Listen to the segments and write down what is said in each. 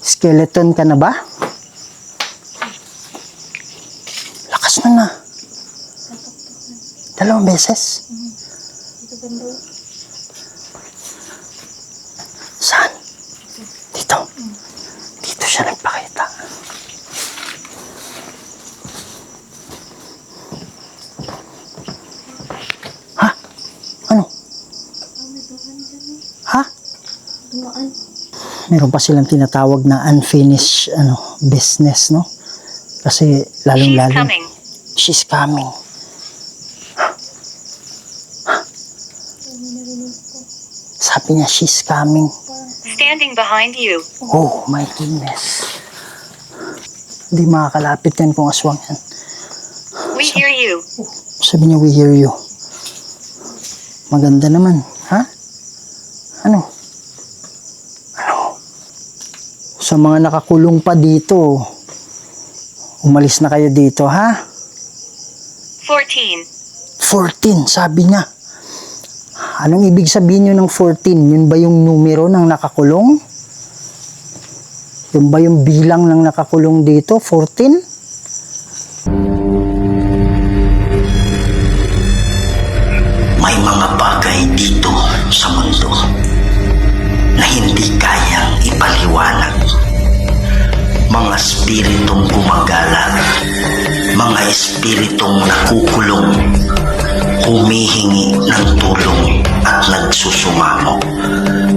Skeleton ka na ba? Lakas na. 2 beses. Saan? Dito. Dito siya nagpakita. Ha? Ano? Ha? Meron pa silang tinatawag na unfinished business, no? Kasi lalong-lalong she's coming. Sabi niya, she's coming. Standing behind you. Oh my goodness. Hindi makakalapit yan kung aswang yan. We hear you. Sabi niya, we hear you. Maganda naman. Ha? Ano? Sa mga nakakulong pa dito, umalis na kayo dito, ha? 14. 14, sabi niya. Anong ibig sabihin nyo ng 14? Yun ba yung numero ng nakakulong? Yun ba yung bilang ng nakakulong dito? 14? May mga bagay dito sa mundo na hindi kayang ipaliwanag. Mga espiritong gumagala, mga espiritong nakukulong, humihingi ng tulong at nagsusumamo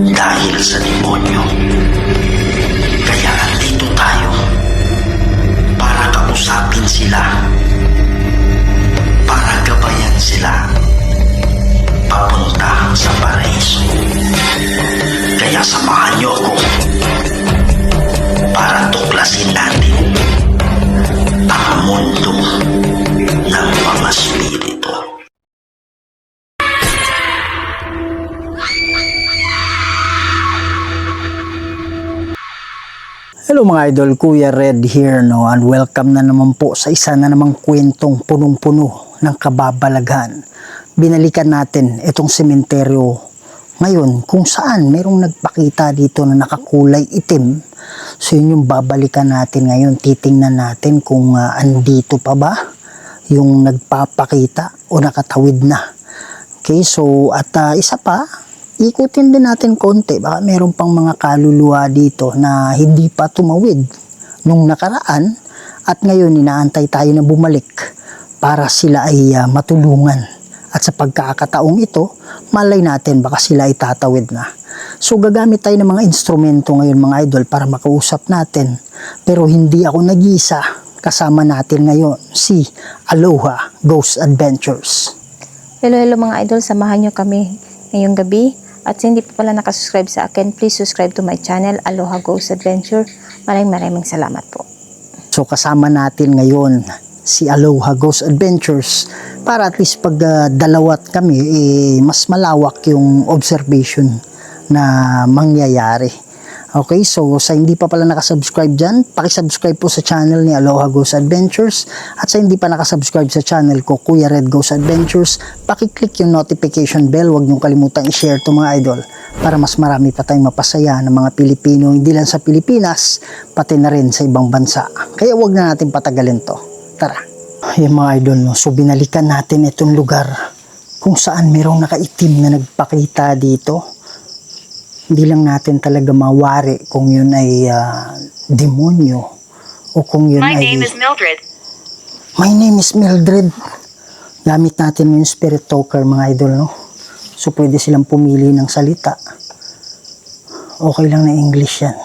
dahil sa demonyo. Kaya andito tayo para kausapin sila, para gabayan sila papunta sa paraiso. Kaya samahan niyo ako para tuklasin natin ang mundo ng mga spirito. Hello mga idol, Kuya Red here, no? And welcome na naman po sa isa na namang kwentong punong-puno ng kababalaghan. Binalikan natin itong sementeryo ngayon kung saan merong nagpakita dito na nakakulay itim. So yun yung babalikan natin ngayon. Titingnan natin kung andito pa ba yung nagpapakita o nakatawid na. Okay, so at isa pa, ikutin din natin konti. Baka meron pang mga kaluluwa dito na hindi pa tumawid nung nakaraan at ngayon inaantay tayo na bumalik para sila ay matulungan. At sa pagkakataong ito, malay natin baka sila ay tatawid na. So gagamit tayo ng mga instrumento ngayon mga idol para makausap natin. Pero hindi ako nag-iisa. Kasama natin ngayon si Aloha Ghost Adventures. Hello mga idol, samahan nyo kami ngayong gabi. At sa hindi pa pala nakasubscribe sa akin, please subscribe to my channel, Aloha Ghost Adventure. Maraming salamat po. So kasama natin ngayon si Aloha Ghost Adventures para at least pag dalawat kami, mas malawak yung observation na mangyayari. Okay, so sa hindi pa pala nakasubscribe dyan, pakisubscribe po sa channel ni Aloha Ghost Adventures. At sa hindi pa nakasubscribe sa channel ko, Kuya Red Ghost Adventures, pakiclick yung notification bell. Huwag niyong kalimutang i-share to mga idol para mas marami pa tayong mapasaya ng mga Pilipino, hindi lang sa Pilipinas, pati na rin sa ibang bansa. Kaya huwag na natin patagalin to. Tara. Ayan mga idol, no? So binalikan natin itong lugar kung saan merong nakaitim na nagpakita dito. Hindi lang natin talaga mawari kung yun ay demonyo o kung yun My ay... name is Mildred. My name is Mildred. Gamit natin yung spirit talker mga idol, no? So pwede silang pumili ng salita. Okay lang na English yan.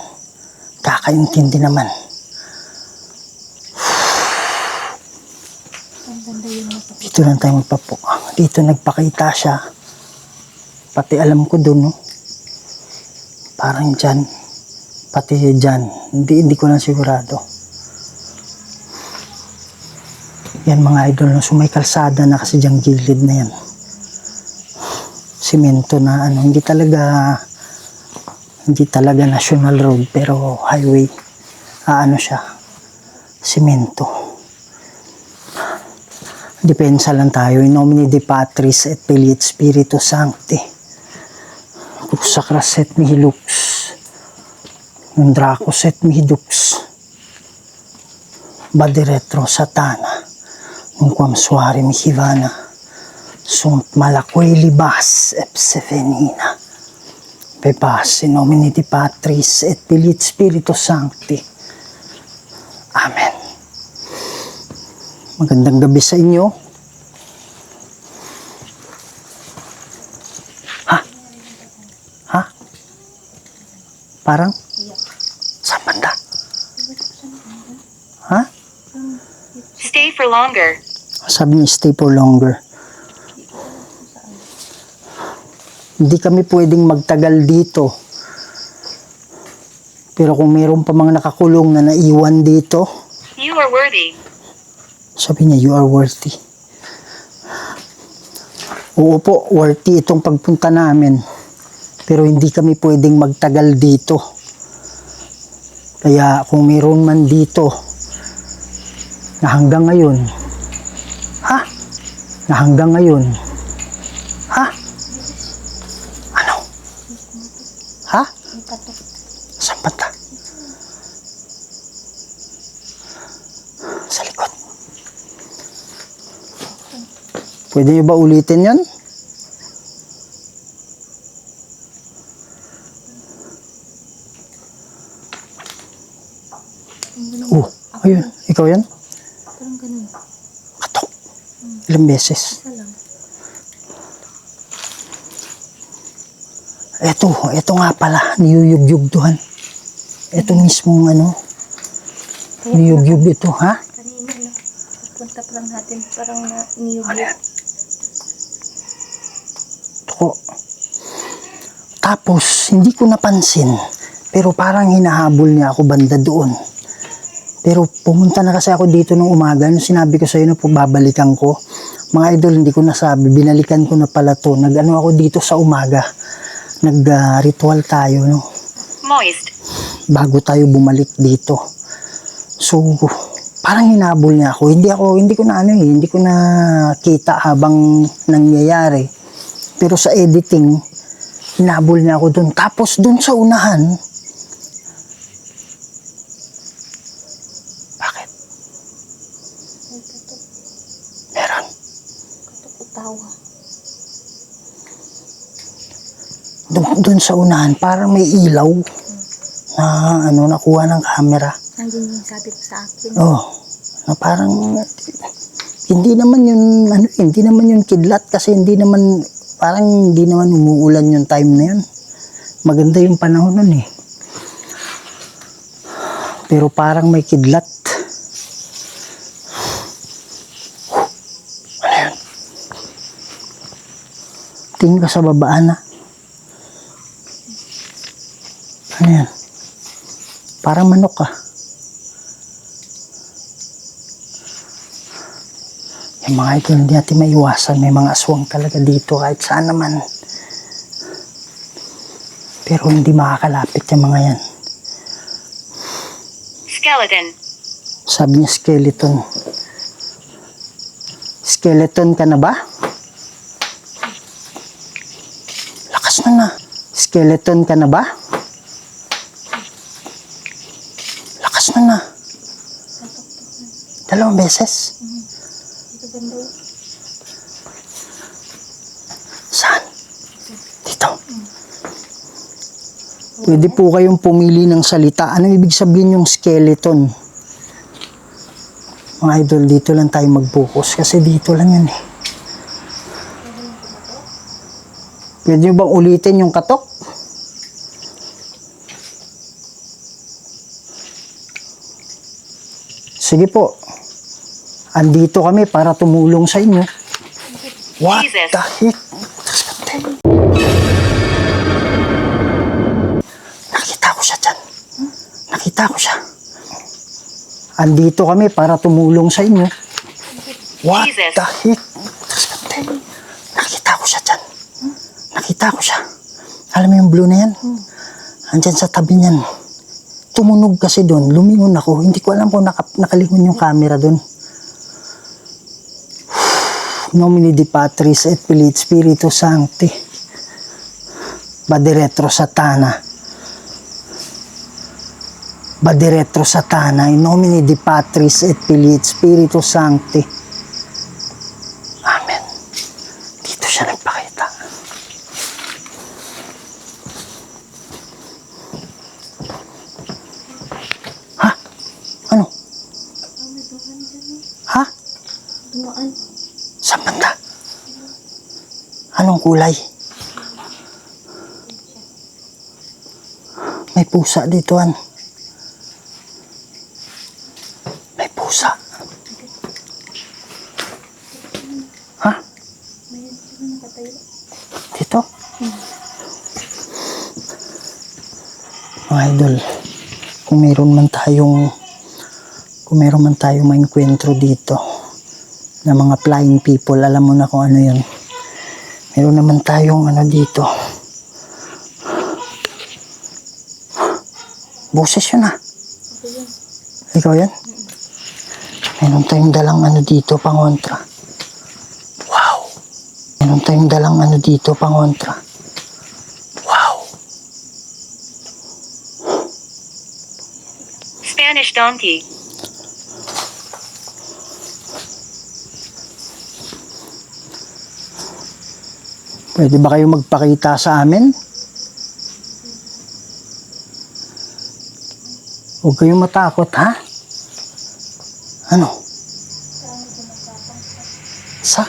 Kakaintindi naman. Dito lang tayo magpapo. Dito nagpakita siya. Pati alam ko dun, no? Parang dyan. Pati dyan. Hindi ko lang sigurado. Yan mga idol, no? So may kalsada na kasi dyan gilid na yan. Simento na hindi talaga national road pero highway. Siya. Simento. Depensa lang tayo. In nomine Dei Patris et Filii et Spiritus Sancti. Crucifix et nihil lux. Nung Dracos et Midux, Badiretro Satana, nung quam suare mihivana, sunt malaque libas epsevenina, bebas in nomine di Patris et Filii et Spiritus Sancti. Amen. Magandang gabi sa inyo. Ha? Parang? Saan banda? Ha? Stay for longer. Sabi niya, stay for longer. Hindi kami pwedeng magtagal dito. Pero kung mayroon pa mga nakakulong na naiwan dito, You are worthy. sabi niya, you are worthy. Oo po, worthy itong pagpunta namin. Pero hindi kami pwedeng magtagal dito. Kaya kung mayroon man dito na hanggang ngayon, na hanggang ngayon, ano? Saan banda? Sa likod. Pwede niyo ba ulitin yan? Oh, ayun. Ikaw yan? Parang ganun. Katok. Ilang beses. Isa lang. Eto nga pala, niyuyug-yugduhan. Eto mismong niyug-yug ito, ha? Kanina lang. Punta pa lang natin. Parang niyog. Ano yan? Ito. Tapos, hindi ko napansin. Pero parang hinahabol niya ako banda doon. Pero pumunta na kasi ako dito nung umaga. Nung sinabi ko sa iyo na babalikan ko. Mga idol, hindi ko nasabi. Binalikan ko na pala to. Nag-ano ako dito sa umaga. Nag-ritual tayo, no? Moist. Bago tayo bumalik dito. So, parang hinabol niya ako. Hindi ko na kita habang nangyayari. Pero sa editing, hinabol niya ako doon. Tapos doon sa unahan, bakit? Meron. Katok tawa. Doon sa unahan, parang may ilaw na nakuha ng camera. Nandiyan yung sabi ko sa akin. Na parang hindi naman yun kidlat kasi hindi naman umuulan yung time na yun. Maganda yung panahon nun eh. Pero parang may kidlat. Ano yun? Tingin ka sa babaan na. Ano yan? Parang manok ah. Yung mga ito hindi natin maiwasan. May mga aswang talaga dito kahit saan naman. Pero hindi makakalapit yung mga yan. Skeleton. Sabi niya skeleton. Skeleton ka na ba? Lakas na. Skeleton ka na ba? Lakas na. Dalawang beses. Dito banda. Saan? Dito. Pwede po kayong pumili ng salita. Anong ibig sabihin yung skeleton? Mga idol, dito lang tayo mag-focus kasi dito lang yun eh. Pwede nyo bang ulitin yung katok? Sige po. Andito kami para tumulong sa inyo. What Jesus. the heck? Nakita ko siya dyan. Nakita ko siya. Andito kami para tumulong sa inyo. What Jesus. the heck? Nakita ko siya dyan. Nakita ko siya. Alam mo yung blue na yan? Andyan sa tabi niyan. Tumunog kasi doon. Lumingon ako. Hindi ko alam kung nakalingon yung camera doon. Nomine di Patris et Filii et Spiritus Sancti. Badiretro Satana. Vade retro Satana, in nomine di Patris et Filii et Spiritus Sancti. Amen. Dito siya nagpakita. Ha? Ano? Ha? Saan banda? Anong kulay? May pusa dito, an. May pusa. Ha? Dito? Mga idol, kung meron man tayong maengkwentro dito na mga flying people, alam mo na kung ano yun. Meron naman tayong ano dito. Boses yun ah. Ikaw yan? Meron tayong dalang ano dito, pangontra. Wow. Meron tayong dalang ano dito, pangontra. Wow. Spanish donkey. Pwede ba kayo magpakita sa amin? Huwag kayong matakot, ha? Ano? Sa?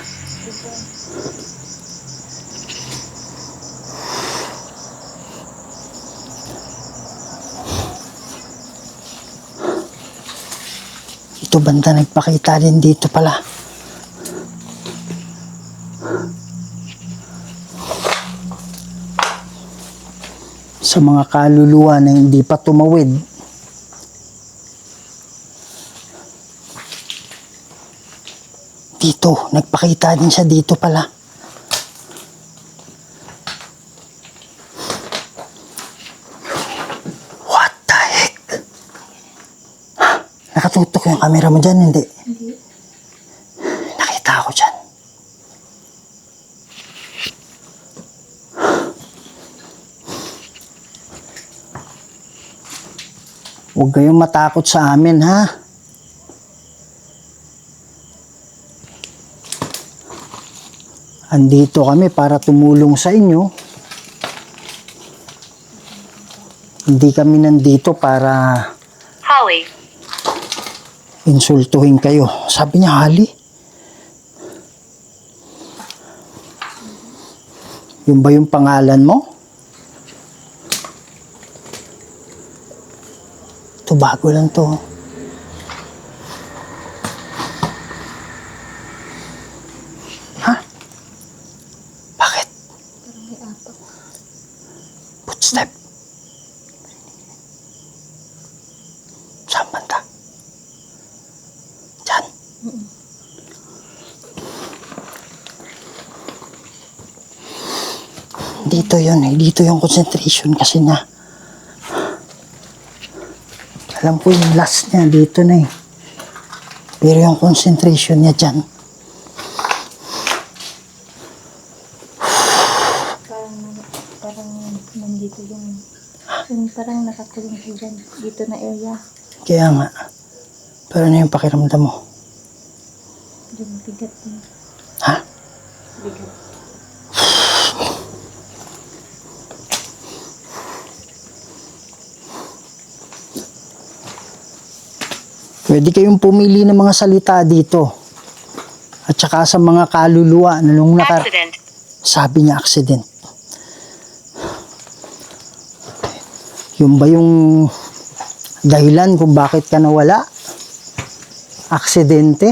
Ito banda nagpakita din dito pala. Sa mga kaluluwa na hindi pa tumawid. Dito, nagpakita din siya dito pala. What the heck? Nakatutok yung camera mo dyan, hindi? Hindi. Nakita ako dyan. Huwag kayong matakot sa amin, ha? Andito kami para tumulong sa inyo. Hindi kami nandito para Holly. insultuhin kayo. Sabi niya, Holly? Yun ba yung pangalan mo? Ito, bago lang to. Ha? Bakit? Footstep. Saan banda? Diyan? Dito yun eh. Dito yung concentration kasi na. Alam ko yung last niya dito na eh. Pero yung concentration niya dyan. Parang nandito yung parang nakakulong siya dyan. Dito na area. Kaya nga. Pero ano yung pakiramdam mo? Yung bigat niya. Ha? Bigat. Pwede kayong pumili ng mga salita dito. At saka sa mga kaluluwa na nung Accident. sabi niya accident. Yun ba yung dahilan kung bakit ka nawala? Aksidente?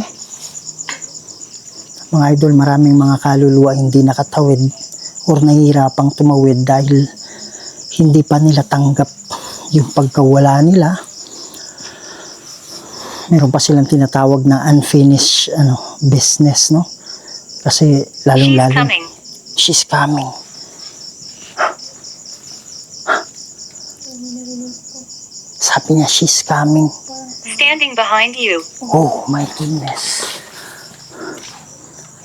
Mga idol, maraming mga kaluluwa hindi nakatawid or nahihirapang tumawid dahil hindi pa nila tanggap yung pagkawala nila. Meron pa silang tinatawag na unfinished business, no? Kasi She's lalong-lalo, coming. she's coming. Sabi niya, she's coming. Standing behind you. Oh my goodness.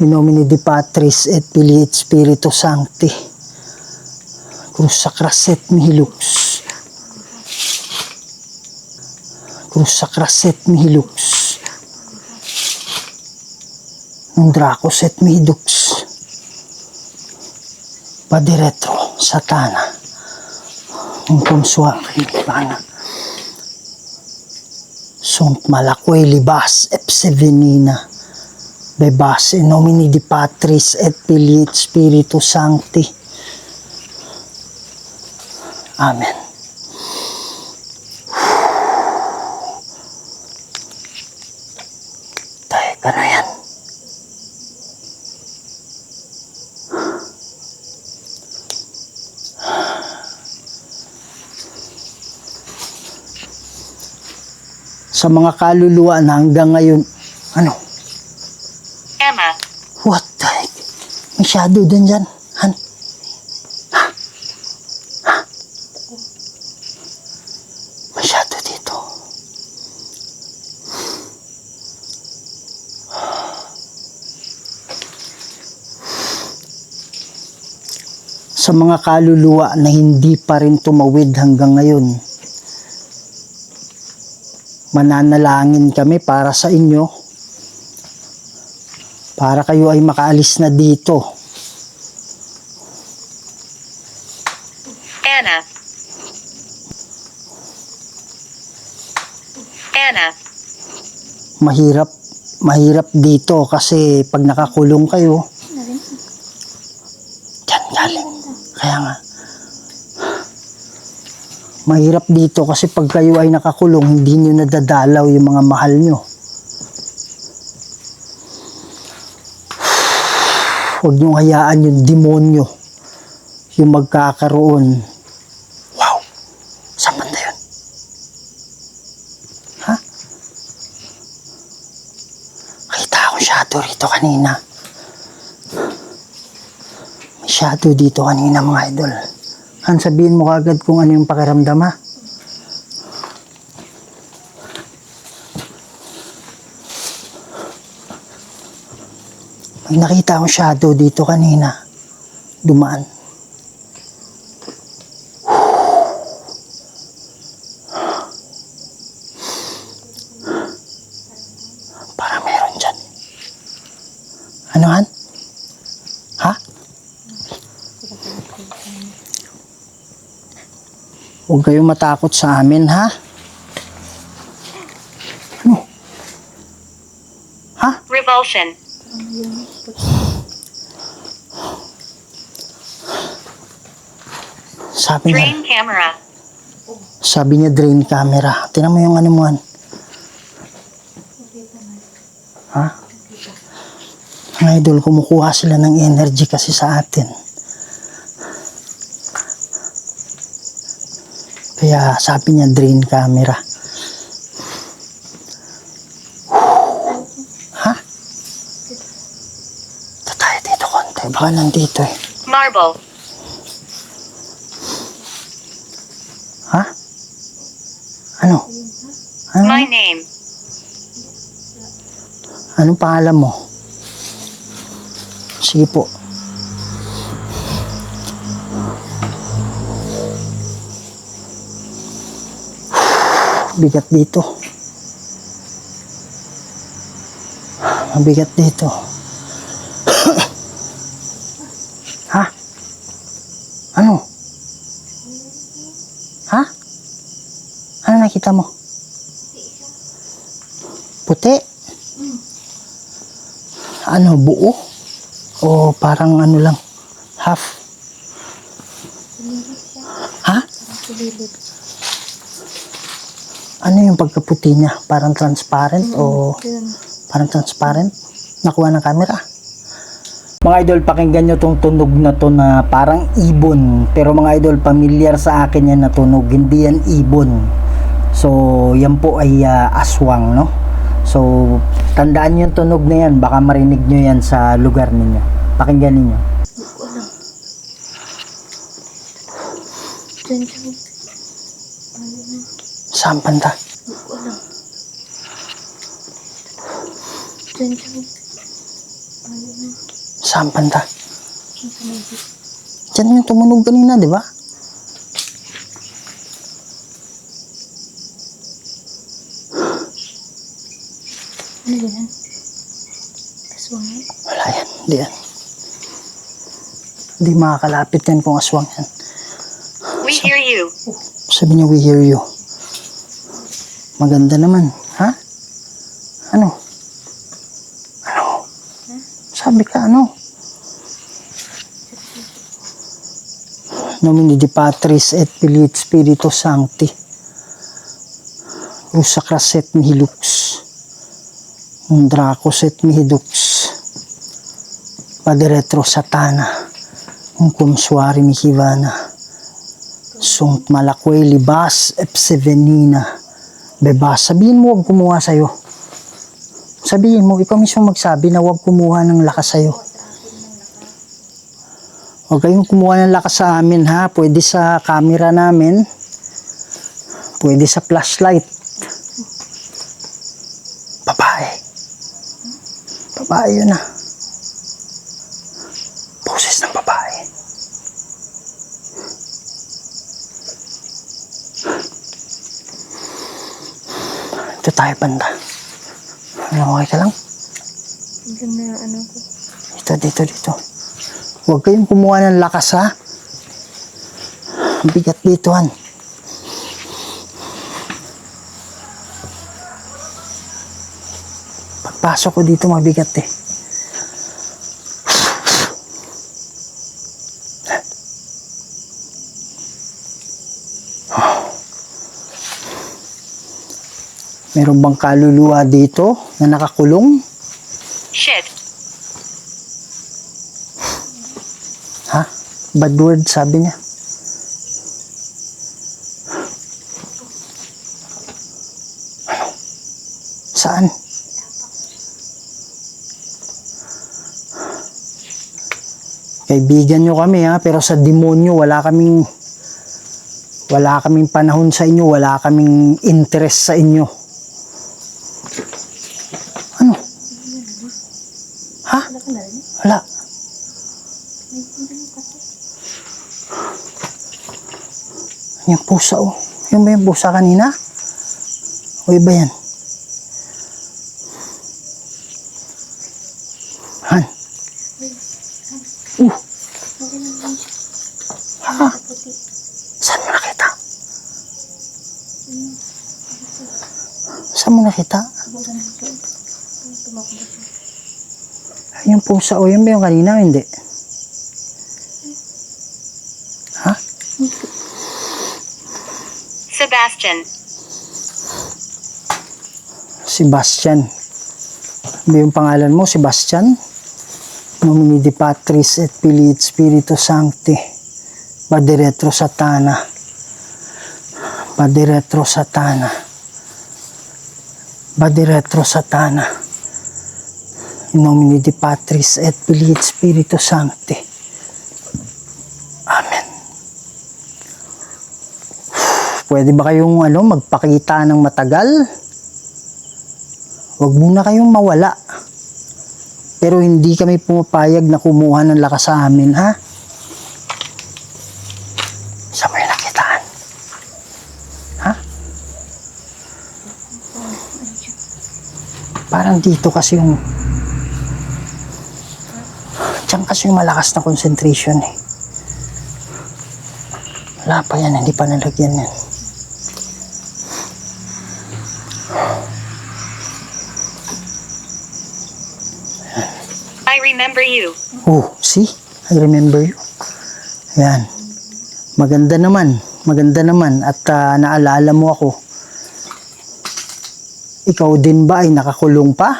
In nomine di Patris et Filii et Spiritus Sancti. Cruz sacra set mihi lux. Cruz Sacraset Mihilux. Nung Draco Set Mihidux. Padiretro Satana. Nung Kumswa Kimana. Sunt Malakway Libas Epsevenina. Bebas in nomine di Patris et Filii et Spiritus Sancti. Amen. Teka na yan. Sa mga kaluluwa na hanggang ngayon, ano? Emma. What the heck? May shadow din dyan. Han? Ha? Ha? May shadow dito. Sa mga kaluluwa na hindi pa rin tumawid hanggang ngayon, mananalangin kami para sa inyo, para kayo ay makaalis na dito. Anna. Anna. Mahirap dito kasi pag nakakulong kayo, diyan galing. Kaya nga, mahirap dito kasi pag kayo ay nakakulong, hindi nyo nadadalaw yung mga mahal nyo. Huwag nyo hayaan yung demonyo yung magkakaroon. Wow! Saan banda yun? Ha? Kita ako shadow rito kanina. May shadow dito kanina mga idol. Han, sabihin mo kagad kung ano yung pakiramdam ha. May nakita akong shadow dito kanina. Dumaan. Para meron dyan. Ano Han? Ha? Huwag kayong matakot sa amin, ha? Ano? Ha? Revulsion. Sabi Drain camera. niya drain camera. Tingnan mo yung ano mo, Han. Ha? Ang idol, kumukuha sila ng energy kasi sa atin. Kaya sabi niya drain camera. Ha? Ito tayo dito konti. Baka nandito eh. Marble. Ha? Ano? Ano? My name. Anong pangalan mo? Sige po. Bigat dito. Mabigat dito. Ha? Ano? Ha? Ano nakita mo? Puti? Ano, buo? O parang ano lang? Half? Ha? Ano yung pagkaputi niya? Parang transparent o parang transparent? Nakuha ng camera. Mga idol, pakinggan nyo tong tunog na to na parang ibon. Pero mga idol, familiar sa akin yan na tunog. Hindi yan ibon. So, yan po ay aswang, no? So, tandaan yung tunog na yan. Baka marinig nyo yan sa lugar ninyo. Pakinggan ninyo. Saan banda? Saan banda? Diyan yung tumunog kanina, di ba? Ano yan? Aswangan? Wala yan. Hindi yan. Hindi makakalapit yan kung aswang yan. We hear you. Sabi niya, we hear you. Maganda naman. Ha? Ano? Ano? Sabi ka, ano? Nomine di Patris et Filii et Spiritus Sancti. Usacras et mihi lux. Undracos et mihi dux. Paderetro Satana. Uncum suari mihi vana. Sunt malaque libas epsevenina. Bebas. Sabihin mo, huwag kumuha sa'yo. Sabihin mo, ikaw mismo magsabi na huwag kumuha ng lakas sa'yo. Huwag kayong kumuha ng lakas sa amin, ha. Pwede sa camera namin. Pwede sa flashlight. Babae. Babae yun, ha. Boses ng babae. Ito tayo, banda. Ano, okay ka lang? Biglang na ano ko. Dito. Huwag kayong kumuha ng lakas, ha. Ang bigat dito, han. Pagpasok ko dito, mabigat eh. Meron bang kaluluwa dito na nakakulong? Shit. Ha? Bad word, sabi niya. Ano? Saan? Kaibigan nyo kami, ha, pero sa demonyo wala kaming panahon sa inyo, wala kaming interest sa inyo. Ano? Ha? Wala. Yung pusa, oh. Yung ba yung pusa kanina? O iba yan? Han? Ha? Saan mo nakita? Saan mo nakita? Yung pusa, o yun ba yung kanina? Hindi. Ha? Sebastian. Sebastian. Ano yung pangalan mo? Sebastian? Nomine di Patris et Filii et Spiritus Sancti. Paderetro Satana. Paderetro Satana. Paderetro Satana. In nomine di Patris et Filii et Spiritus Sancti. Amen. Pwede ba kayong magpakita ng matagal? Huwag muna kayong mawala. Pero hindi kami pumapayag na kumuha ng lakas sa amin, ha? Saan mo yung nakitaan? Ha? Parang dito kasi yung... Diyan kasi yung malakas na concentration, eh. Wala pa yan, hindi pa nalagyan yan. I remember you. Oh, see? I remember you. Ayan. Maganda naman. Maganda naman. At naalala mo ako. Ikaw din ba ay nakakulong pa?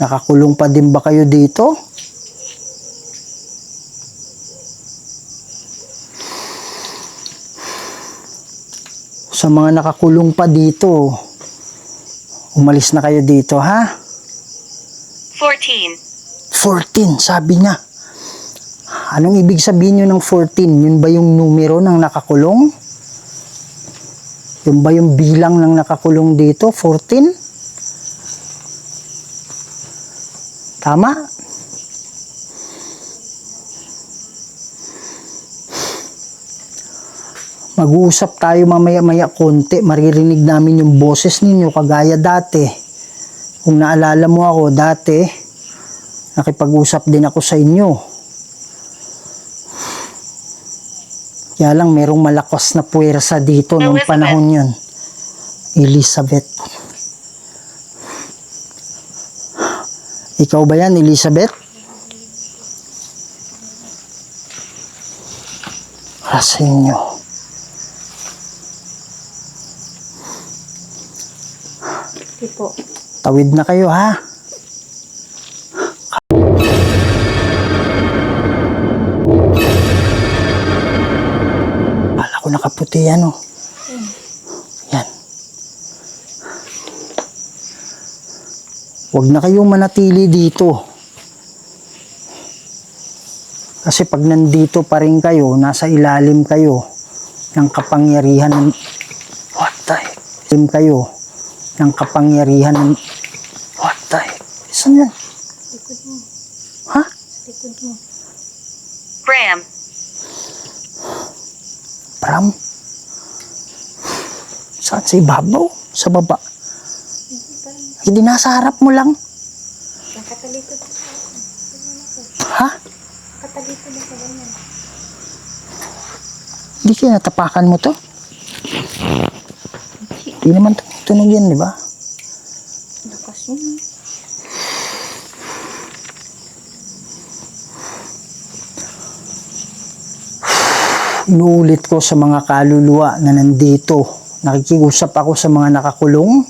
Nakakulong pa din ba kayo dito? Sa mga nakakulong pa dito, umalis na kayo dito, ha? 14. 14, sabi niya. Anong ibig sabihin nyo ng 14? Yun ba yung numero ng nakakulong? Yun ba yung bilang ng nakakulong dito? 14? Tama? Mag-uusap tayo mamaya-maya konti. Maririnig namin yung boses ninyo kagaya dati. Kung naalala mo ako dati, nakipag-usap din ako sa inyo. Kaya lang merong malakas na puwersa dito nung Elizabeth. panahon yun. Elizabeth. Ikaw ba yan, Elizabeth? Sa inyo. Hindi po. Tawid na kayo, ha? Kala ko nakaputi yan, oh. Yan. Huwag na kayong manatili dito. Kasi pag nandito pa rin kayo, nasa ilalim kayo ng kapangyarihan ng... What the heck? Ilalim kayo ng kapangyarihan ng... What the heck? Saan yan? Likod mo. Ha? Likod mo. Bram. Bram? Saan? Sa ibabaw? Sa baba? Hindi, nasa harap mo lang. Nakatalikod mo. Ha? Nakatalikod na sa ganyan. Hindi kaya natapakan mo to? Hindi naman tunog yan, di ba? Lakas yun. Inuulit ko sa mga kaluluwa na nandito. Nakikiusap ako sa mga nakakulong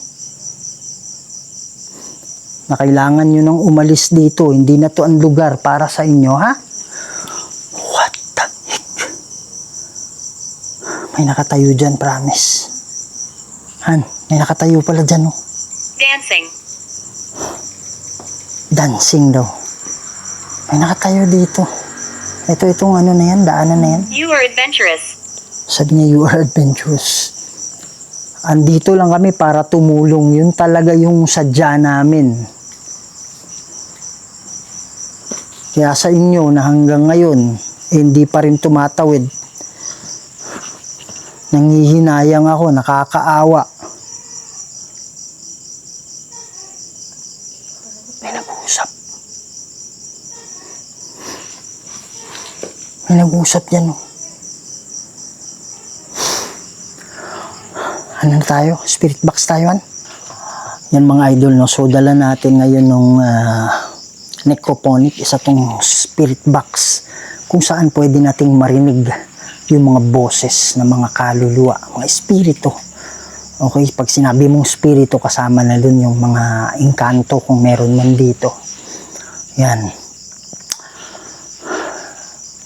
na kailangan nyo nang umalis dito. Hindi na to ang lugar para sa inyo, ha? What the heck? May nakatayo dyan, promise. Han, may nakatayo pala dyan, oh. Dancing. Dancing daw. May nakatayo dito. Itong ano na yan, daanan na yan. You are adventurous. Sabi niya, you are adventurous. Andito lang kami para tumulong. Yun talaga yung sadya namin. Kaya sa inyo na hanggang ngayon, hindi pa rin tumatawid. Nangihinayang ako, nakakaawa. May nag-uusap. May nag-uusap dyan, oh. Ano na tayo? Spirit box tayo, han? Yan mga idol, no? So, dala natin ngayon nung necrophonic, isa tong spirit box kung saan pwede nating marinig yung mga boses ng mga kaluluwa, mga espiritu. Okay, pag sinabi mong espiritu, kasama na dun yung mga engkanto kung meron man dito. Yan.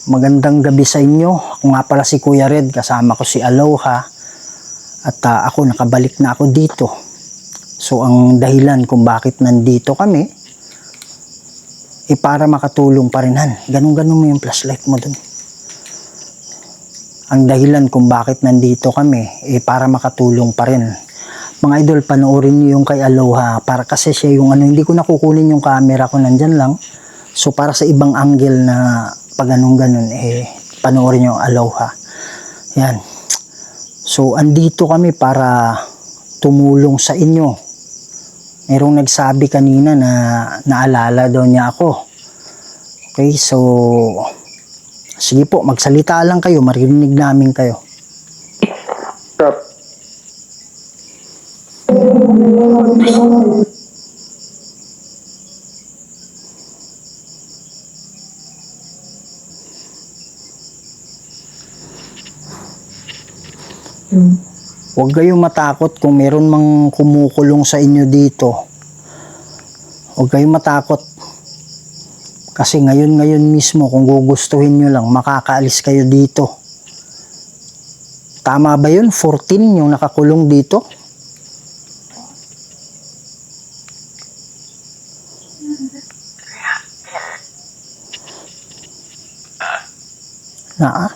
Magandang gabi sa inyo. Ako nga pala si Kuya Red, kasama ko si Aloha. At ako, nakabalik na ako dito. So, ang dahilan kung bakit nandito kami, para makatulong pa rin, han. Ganun-ganun mo yung flashlight mo dun. Ang dahilan kung bakit nandito kami, para makatulong pa rin. Mga idol, panoorin niyo yung kay Aloha. Para kasi siya yung hindi ko nakukunin yung camera ko, nandyan lang. So, para sa ibang angle na pag ganun, panoorin niyo Aloha. Yan. So, andito kami para tumulong sa inyo. Merong nagsabi kanina na naalala daw niya ako. Okay, so, sige po, magsalita lang kayo, maririnig namin kayo. Huwag kayong matakot kung meron mang kumukulong sa inyo dito. Huwag kayong matakot. Kasi ngayon mismo, kung gugustuhin nyo lang, makakaalis kayo dito. Tama ba yun? 14 yung nakakulong dito? Na.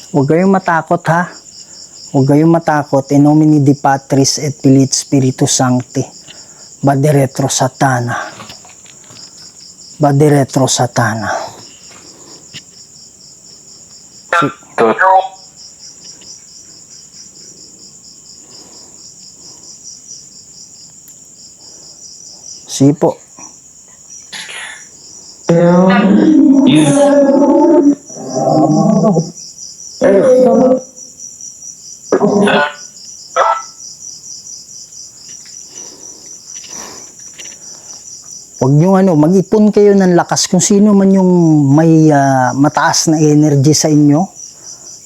Huwag kayong matakot, ha. Huwag kayong matakot. In nomine Dei Patris et Filii et Spiritus Sancti. Vade retro Satana. Vade retro Satana. Sige po. Huwag nyo mag-ipon kayo ng lakas kung sino man yung may mataas na energy sa inyo.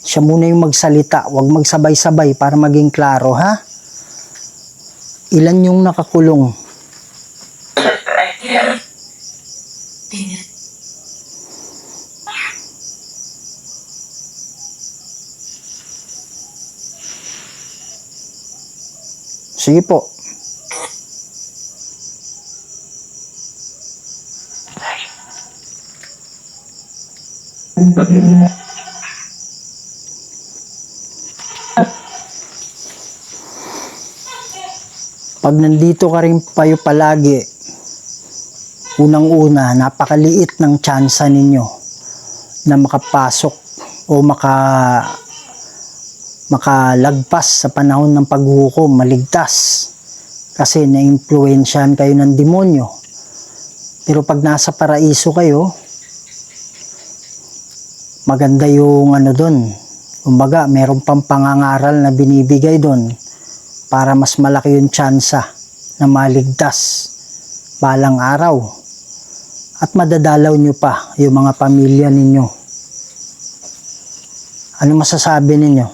Siya muna yung magsalita, huwag magsabay-sabay para maging klaro, ha? Ilan yung nakakulong? Sige po. Pag nandito ka rin kayo palagi, unang-una, napakaliit ng tsansa ninyo na makapasok o makalagpas sa panahon ng paghukom, maligtas. Kasi na-influensyahan kayo ng demonyo. Pero pag nasa paraiso kayo, maganda yung doon. Kumbaga, meron pang pangangaral na binibigay doon para mas malaki yung tsansa na maligtas balang araw. At madadalaw nyo pa yung mga pamilya ninyo. Ano masasabi ninyo?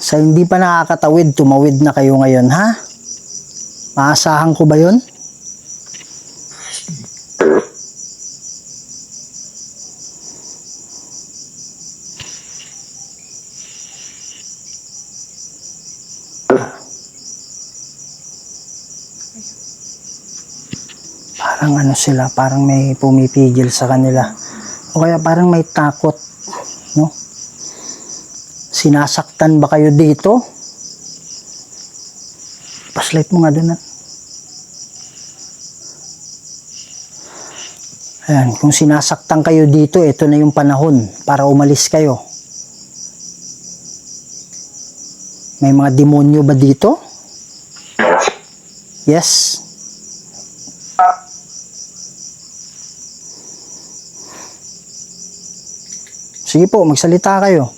Sa hindi pa nakakatawid, tumawid na kayo ngayon, ha? Maasahan ko ba yun? Parang sila, parang may pumipigil sa kanila. O kaya parang may takot, no? Sinasaktan ba kayo dito? Paslight mo nga doon. Ayan, kung sinasaktan kayo dito, ito na yung panahon para umalis kayo. May mga demonyo ba dito? Yes? Sige po, magsalita kayo.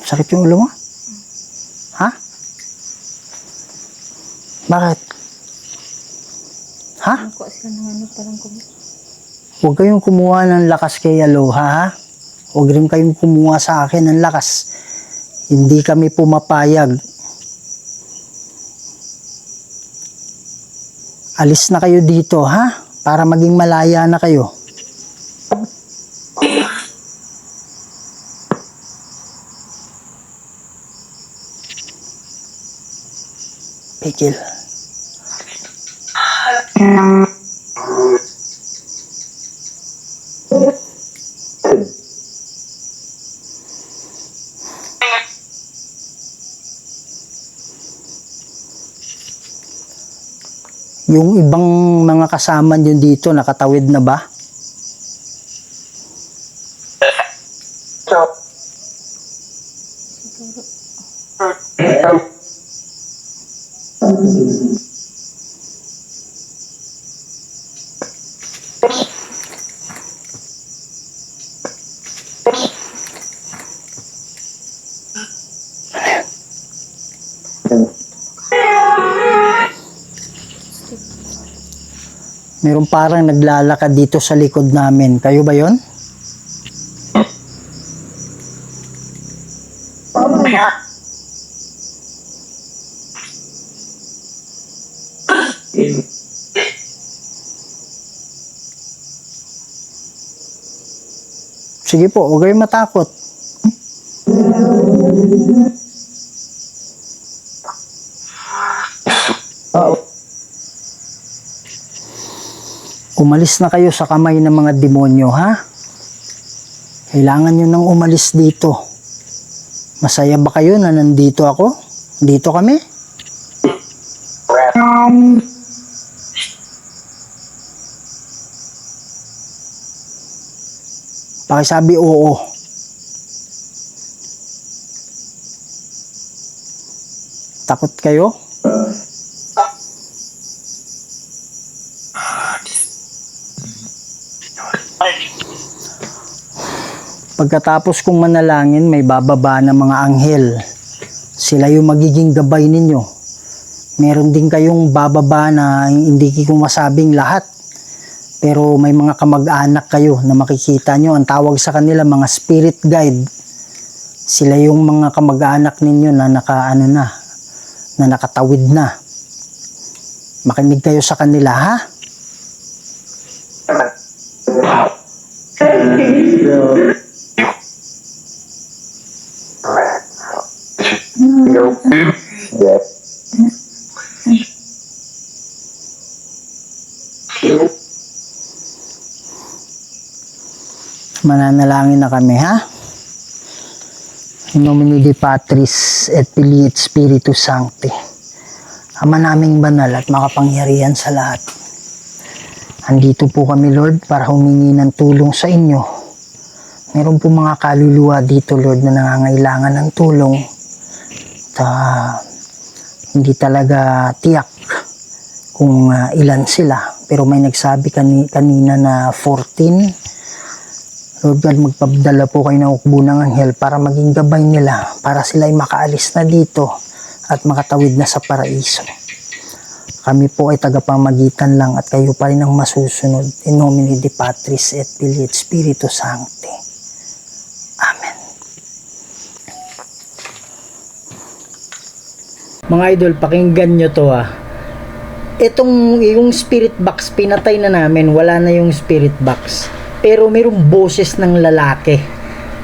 Sakit yung ulo mo? Ha? Bakit? Ha? Huwag kayong kumuha ng lakas kay Aloha, ha? Huwag rin kayong kumuha sa akin ng lakas. Hindi kami pumapayag. Alis na kayo dito, ha? Para maging malaya na kayo. Pigil. Yung ibang mga kasama nyo dito, nakatawid na ba? Meron parang naglalakad dito sa likod namin. Kayo ba yon? Sige po, huwag kayong matakot. Umalis na kayo sa kamay ng mga demonyo, ha? Kailangan nyo nang umalis dito. Masaya ba kayo na nandito ako? Dito kami? Pakisabi oo. Takot kayo? Pagkatapos kong manalangin, may bababa na mga anghel. Sila yung magiging gabay ninyo. Meron din kayong bababa na hindi ko masabing lahat. Pero may mga kamag-anak kayo na makikita nyo. Ang tawag sa kanila mga spirit guide. Sila yung mga kamag-anak ninyo na nakatawid na. Makinig kayo sa kanila, ha? Mananalangin na kami, ha? In nomine Dei Patris et Filii et Spiritus Sancti. Ama naming banal at makapangyarihan sa lahat. Andito po kami, Lord, para humingi ng tulong sa inyo. Meron po mga kaluluwa dito, Lord, na nangangailangan ng tulong. Hindi talaga tiyak kung ilan sila. Pero may nagsabi kanina na 14. Lord God, magpapadala po kayo ng hukbo ng anghel para maging gabay nila, para sila ay makaalis na dito at makatawid na sa paraiso. Kami po ay tagapamagitan lang at kayo pa rin ang masusunod. In nomine Dei Patris et Filii et Spiritus Sancti. Amen. Mga idol, pakinggan nyo to, ha. Yung spirit box, pinatay na namin, wala na yung spirit box. Pero mayroong boses ng lalaki.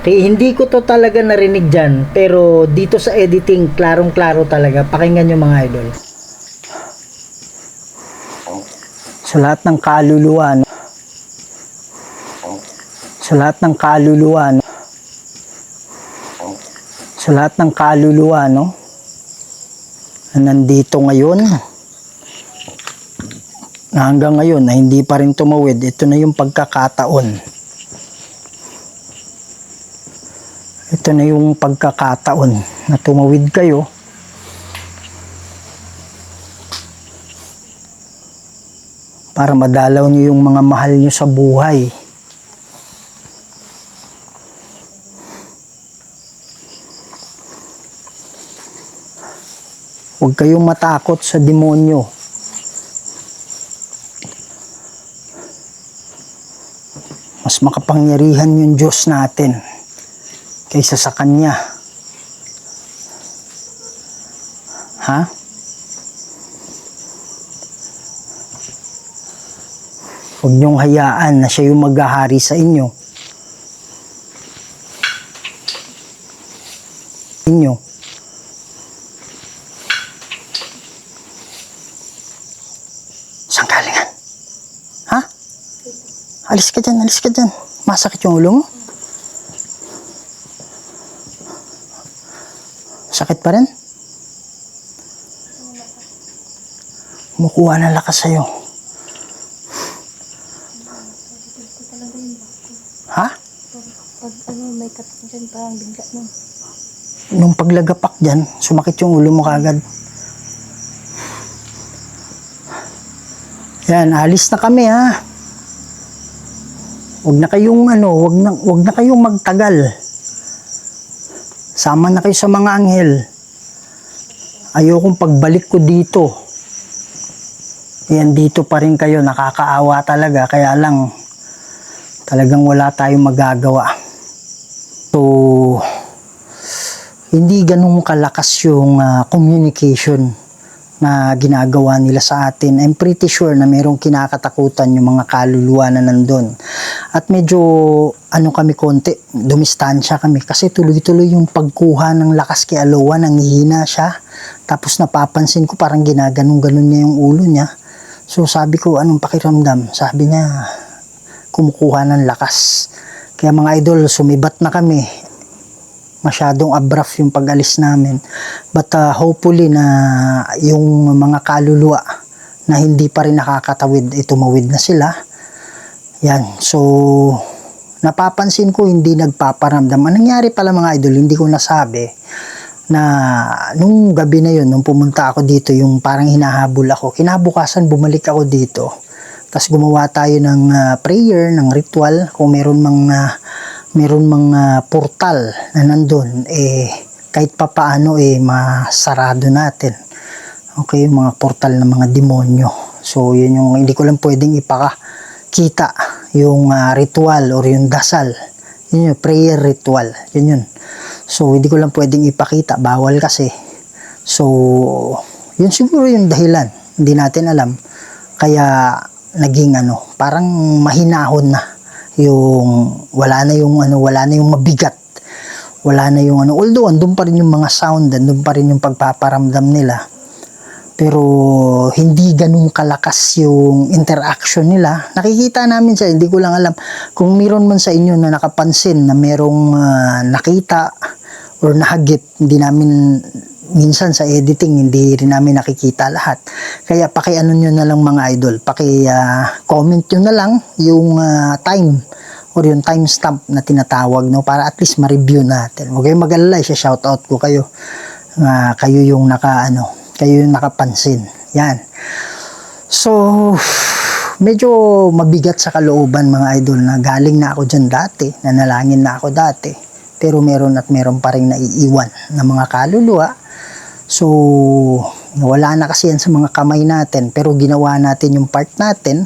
Kaya hindi ko to talaga narinig dyan. Pero dito sa editing, klarong-klaro talaga. Pakinggan nyo mga idol. Sa lahat ng kaluluwa, no? Sa lahat ng kaluluwa, no? Sa lahat ng kaluluwa, no? Na nandito ngayon, na hanggang ngayon na hindi pa rin tumawid, ito na yung pagkakataon. Ito na yung pagkakataon na tumawid kayo para madalaw niyo yung mga mahal niyo sa buhay. Huwag kayong matakot sa demonyo. Mas makapangyarihan yung Diyos natin kaysa sa Kanya. Ha? Huwag niyong hayaan na siya yung maghahari sa inyo. Saan galingan? Ha? Alis ka dyan, alis ka dyan. Masakit yung ulo mo? Sakit pa rin? Kumukuha ng lakas sa'yo. Ha? Pag may katak dyan, parang bigla mo. Nung paglagapak dyan, sumakit yung ulo mo kagad. Yan, alis na kami, ha. Huwag na kayong magtagal. Sama na kayo sa mga anghel. Ayokong pagbalik ko dito, Yan, dito pa rin kayo, nakakaawa talaga, kaya lang talagang wala tayong magagawa. So, hindi ganun kalakas yung communication na ginagawa nila sa atin. I'm pretty sure na merong kinakatakutan yung mga kaluluwa na nandun. At medyo, kami konti, dumistansya kami. Kasi tuloy-tuloy yung pagkuha ng lakas kay Aloha, nanghihina siya. Tapos napapansin ko parang ginaganong-ganon niya yung ulo niya. So sabi ko, anong pakiramdam? Sabi niya, kumukuha ng lakas. Kaya mga idol, sumibat na kami. Masyadong abrupt yung pag-alis namin. But hopefully na yung mga kaluluwa na hindi pa rin nakakatawid, tumawid na sila. Yan. So, napapansin ko hindi nagpaparamdam. Anong nangyari pala mga idol, hindi ko nasabi na nung gabi na yun, nung pumunta ako dito, yung parang hinahabol ako. Kinabukasan, bumalik ako dito. Tapos gumawa tayo ng prayer, ng ritual. Kung meron mang portal na nandun, kahit papaano masarado natin. Okay, mga portal ng mga demonyo. So, yun yung hindi ko lang pwedeng ipakakita yung ritual or yung dasal. Yun yung prayer ritual. Yun. So, hindi ko lang pwedeng ipakita. Bawal kasi. So, yun siguro yung dahilan. Hindi natin alam. Kaya, naging parang mahinahon na. Yung wala na yung mabigat, wala na yung although andun pa rin yung mga sound, andun pa rin yung pagpaparamdam nila, pero hindi ganun kalakas yung interaction nila. Nakikita namin siya, hindi ko lang alam kung meron man sa inyo na nakapansin na merong nakita or nahagip. Hindi namin minsan sa editing, hindi rin namin nakikita lahat. Kaya pakiano nyo na lang mga idol, comment nyo na lang yung time or yung timestamp na tinatawag, no, para at least ma-review natin. Huwag kayong mag-alala, shoutout ko kayo. Kayo yung nakapansin. Yan. So, medyo mabigat sa kalooban mga idol na galing na ako dyan dati, nanalangin na ako dati, pero meron pa rin naiiwan na mga kaluluwa. So, wala na kasi yan sa mga kamay natin, pero ginawa natin yung part natin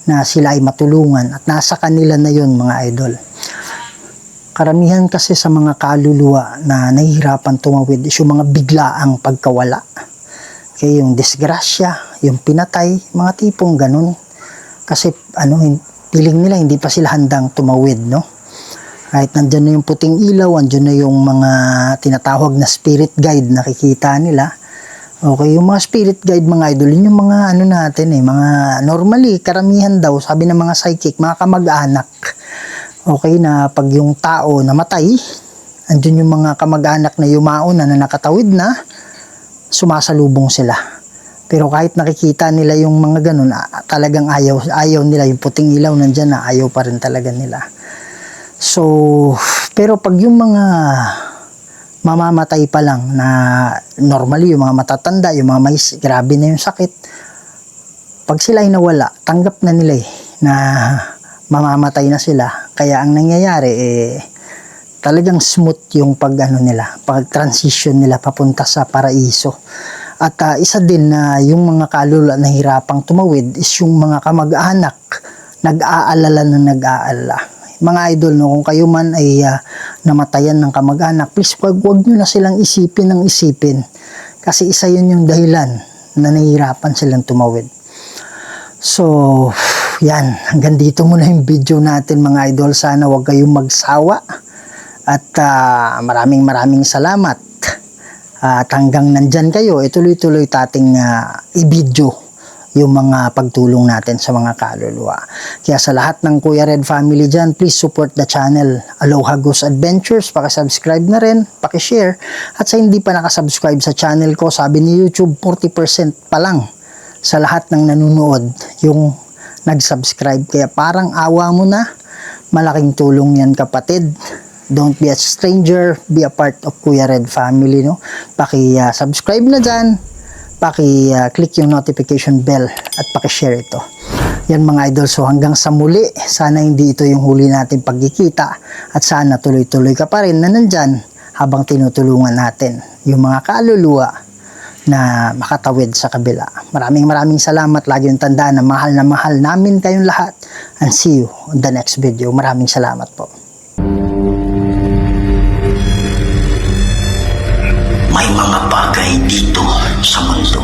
na sila ay matulungan at nasa kanila na yun mga idol. Karamihan kasi sa mga kaluluwa na nahihirapan tumawid is yung mga biglaang pagkawala. Okay, yung disgrasya, yung pinatay, mga tipong ganun. Kasi piling nila hindi pa sila handang tumawid, no? Kahit nandyan na yung puting ilaw, andyan na yung mga tinatawag na spirit guide, nakikita nila. Okay, yung mga spirit guide mga idol, yun yung mga natin mga normally, karamihan daw, sabi ng mga psychic, mga kamag-anak. Okay, na pag yung tao namatay, andyan yung mga kamag-anak na yumaon na nakatawid na, sumasalubong sila. Pero kahit nakikita nila yung mga ganun, talagang ayaw nila, yung puting ilaw nandyan na, ayaw pa rin talaga nila. So, pero pag yung mga mamamatay pa lang na normally, yung mga matatanda, yung mga may grabe na yung sakit, pag sila ay nawala, tanggap na nila na mamamatay na sila. Kaya ang nangyayari, talagang smooth yung pag-transition nila papunta sa paraiso. At isa din na yung mga kaluluwa na hirapang tumawid is yung mga kamag-anak, nag-aalala. Mga idol, no, kung kayo man ay namatayan ng kamag-anak, please wag nyo na silang isipin. Kasi isa yun yung dahilan na nahihirapan silang tumawid. So, yan. Hanggang dito muna yung video natin mga idol. Sana wag kayong magsawa. At maraming salamat. At hanggang nandyan kayo, ituloy-tuloy tating i-video yung mga pagtulong natin sa mga kaluluwa. Kaya sa lahat ng Kuya Red family dyan, please support the channel Aloha Ghost Adventures. Paki-subscribe na rin, paki-share. At sa hindi pa nakasubscribe sa channel ko, sabi ni YouTube, 40% pa lang sa lahat ng nanonood yung nag-subscribe. Kaya parang awa mo na, malaking tulong yan kapatid. Don't be a stranger, be a part of Kuya Red family, no? Paki-subscribe na dyan, paki-click yung notification bell at paki-share ito. Yan mga idol, so hanggang sa muli, sana hindi ito yung huli natin pagkikita at sana tuloy-tuloy ka pa rin na nandyan habang tinutulungan natin yung mga kaluluwa na makatawid sa kabila. Maraming salamat. Lagi yung tandaan na mahal namin kayong lahat. And see you on the next video. Maraming salamat po. May mga bagay dito sa mundo